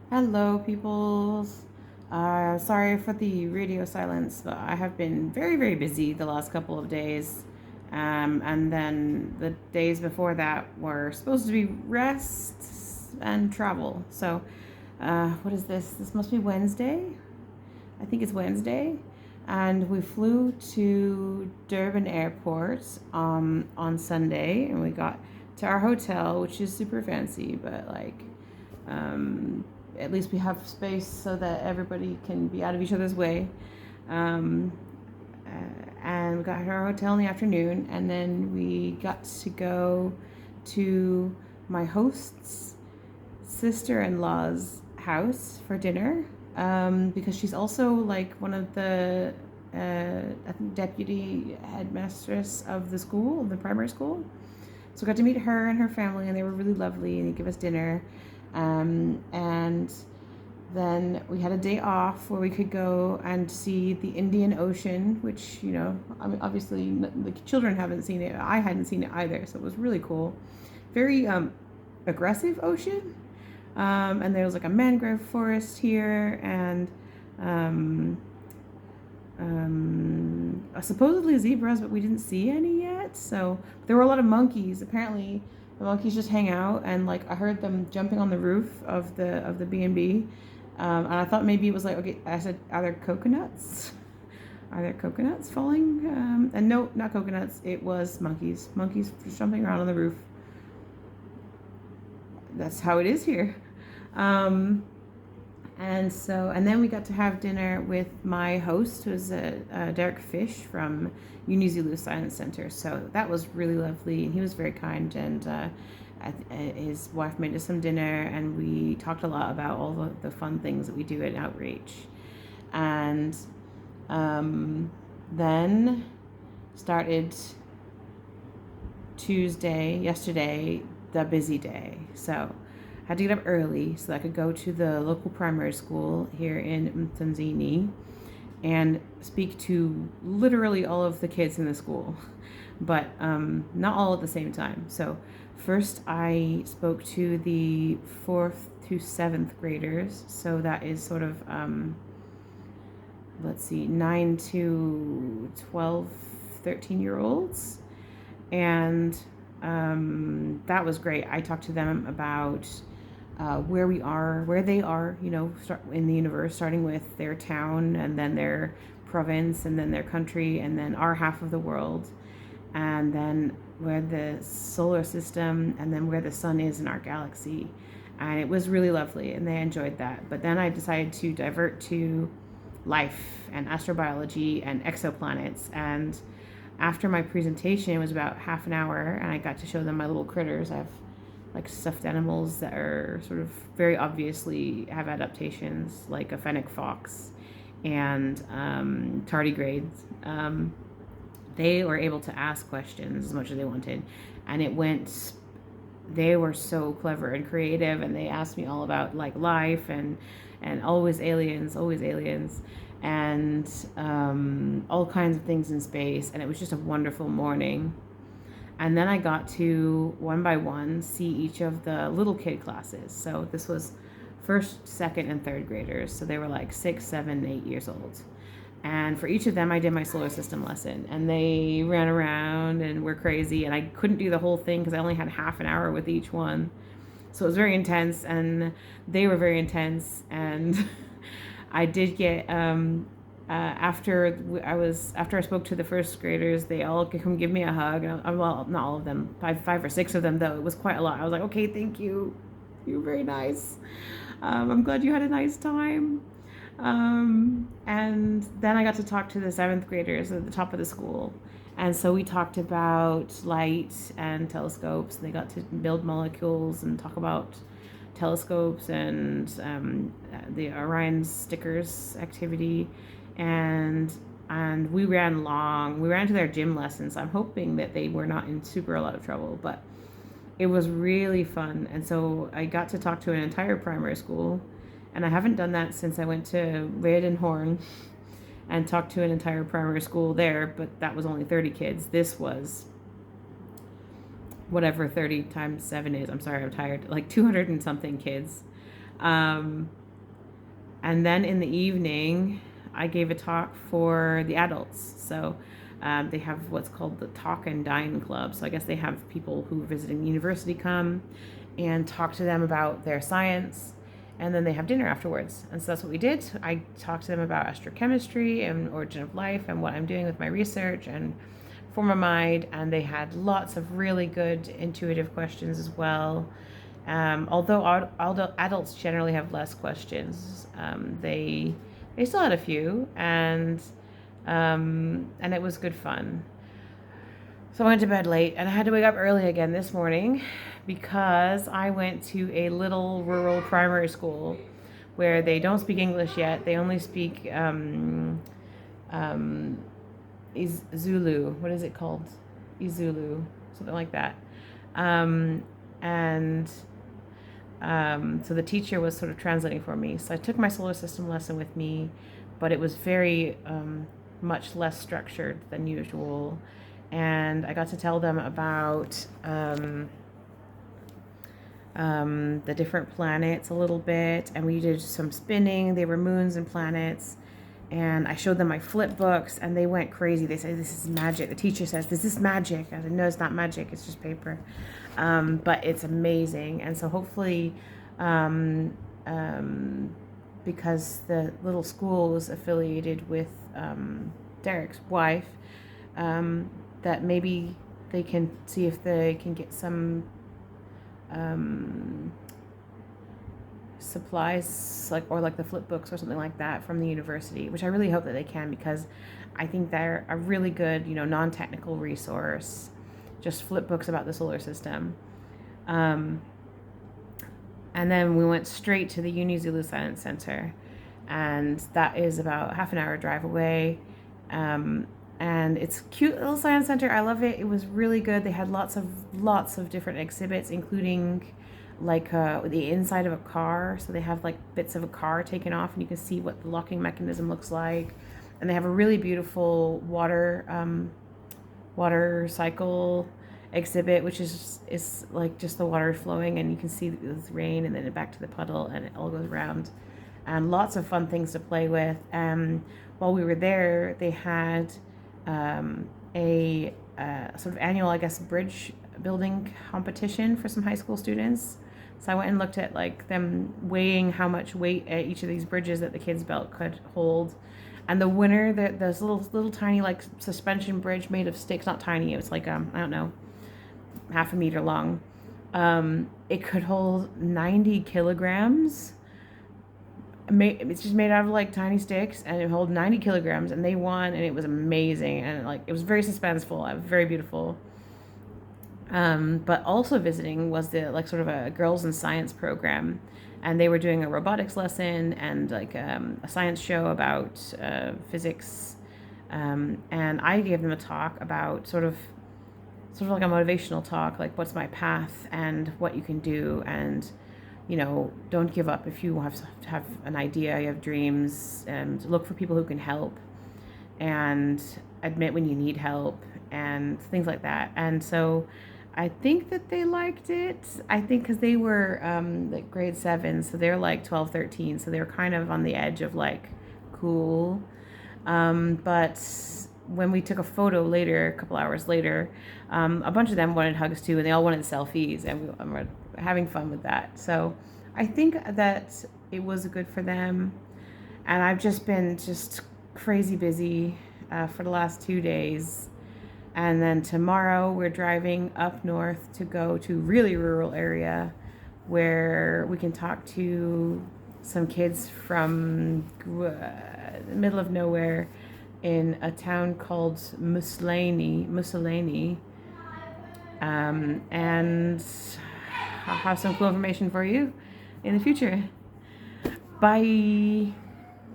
Hello, peoples. Sorry for the radio silence, but I have been very, very busy the last couple of days. And then the days before that were supposed to be rest and travel. So, what is this? This must be Wednesday. I think it's Wednesday. And we flew to Durban Airport on Sunday, and we got to our hotel, which is super fancy, but um, at least we have space so that everybody can be out of each other's way. Um, and we got to our hotel in the afternoon, and then we got to go to my host's sister-in-law's house for dinner, because she's also like one of the I think deputy headmistress of the school, of the primary school. So I got to meet her and her family, and they were really lovely, and they gave us dinner. And then we had a day off where we could go and see the Indian Ocean, which, I mean, obviously the children haven't seen it. I hadn't seen it either, so it was really cool. Very aggressive ocean. And there was like a mangrove forest here, and um, supposedly zebras, but we didn't see any yet. So there were a lot of monkeys. Apparently, the monkeys just hang out, and like I heard them jumping on the roof of the B&B, and I thought maybe it was like, okay. I said, "Are there coconuts? Are there coconuts falling?" And no, not coconuts. It was monkeys. Monkeys jumping around on the roof. That's how it is here. Um, and then we got to have dinner with my host, who's Derek Fish from Unizulu Science Center. So that was really lovely, and he was very kind. And his wife made us some dinner, and we talked a lot about all the fun things that we do at Outreach. And then started yesterday, the busy day. So I had to get up early so that I could go to the local primary school here in Mtunzini and speak to literally all of the kids in the school, but not all at the same time. So first I spoke to the 4th to 7th graders. So that is sort of, 9 to 12, 13-year olds. And that was great. I talked to them about where they are, start in the universe, starting with their town, and then their province, and then their country, and then our half of the world, and then where the solar system, and then where the sun is in our galaxy. And it was really lovely, and they enjoyed that. But then I decided to divert to life and astrobiology and exoplanets. And after my presentation, it was about half an hour, and I got to show them my little critters. I have like stuffed animals that are sort of very obviously have adaptations, like a fennec fox and tardigrades. They were able to ask questions as much as they wanted, and they were so clever and creative, and they asked me all about like life and always aliens, and all kinds of things in space. And it was just a wonderful morning. And then I got to, one by one, see each of the little kid classes. So this was first, second, and third graders. So they were like 6, 7, 8 years old. And for each of them, I did my solar system lesson. And they ran around and were crazy. And I couldn't do the whole thing because I only had half an hour with each one. So it was very intense, and they were very intense. And I did get after I spoke to the first graders, they all come give me a hug. Well, not all of them, five or six of them though. It was quite a lot. I was like, okay, thank you, you're very nice. I'm glad you had a nice time. And then I got to talk to the 7th graders at the top of the school. And so we talked about light and telescopes. They got to build molecules and talk about telescopes and the Orion stickers activity. And we ran long. We ran to their gym lessons. I'm hoping that they were not in super a lot of trouble, but it was really fun. And so I got to talk to an entire primary school, and I haven't done that since I went to Red and Horn and talked to an entire primary school there, but that was only 30 kids. This was whatever 30 times 7 is. I'm sorry, I'm tired. Like 200 and something kids. Um, and then in the evening, I gave a talk for the adults. So they have what's called the Talk and Dine Club. So I guess they have people who are visiting the university come and talk to them about their science. And then they have dinner afterwards. And so that's what we did. I talked to them about astrochemistry and origin of life and what I'm doing with my research and formamide. And they had lots of really good intuitive questions as well. Although adults generally have less questions, they still had a few, and it was good fun. So I went to bed late, and I had to wake up early again this morning because I went to a little rural primary school where they don't speak English yet. They only speak Zulu. What is it called? Izulu, something like that. And so the teacher was sort of translating for me. So I took my solar system lesson with me, but it was very much less structured than usual. And I got to tell them about the different planets a little bit. And we did some spinning. They were moons and planets. And I showed them my flip books, and they went crazy. They said, "This is magic." The teacher says, "This is magic." I said, "No, it's not magic. It's just paper." But it's amazing. And so hopefully, because the little school was affiliated with Derek's wife, that maybe they can see if they can get some supplies, like the flip books or something like that from the university, which I really hope that they can, because I think they're a really good, non-technical resource, just flip books about the solar system. And then we went straight to the Uni Zulu Science Center, and that is about half an hour drive away. And it's a cute little science center. I love it. It was really good. They had lots of different exhibits, including the inside of a car. So they have bits of a car taken off, and you can see what the locking mechanism looks like. And they have a really beautiful water cycle exhibit, which is like just the water flowing, and you can see the rain, and then back to the puddle, and it all goes around. And lots of fun things to play with. While we were there, they had a sort of annual, I guess, bridge building competition for some high school students. So I went and looked at them weighing how much weight each of these bridges that the kids built could hold. And the winner, this little tiny suspension bridge made of sticks, not tiny, it was I don't know, half a meter long. It could hold 90 kilograms. It's just made out of tiny sticks, and it held 90 kilograms, and they won, and it was amazing, and it was very suspenseful, very beautiful. But also visiting was the sort of a girls in science program, and they were doing a robotics lesson and a science show about physics, and I gave them a talk about sort of like a motivational talk, what's my path and what you can do, and don't give up if you have an idea, you have dreams, and look for people who can help, and admit when you need help, and things like that. And so I think that they liked it. I think because they were grade 7, so they're 12, 13, so they were kind of on the edge of cool. But when we took a photo later, a couple hours later, a bunch of them wanted hugs too, and they all wanted selfies, and we were having fun with that. So I think that it was good for them. And I've just been crazy busy for the last 2 days. And then tomorrow we're driving up north to go to a really rural area where we can talk to some kids from the middle of nowhere in a town called Mtunzini, and I'll have some cool information for you in the future. Bye.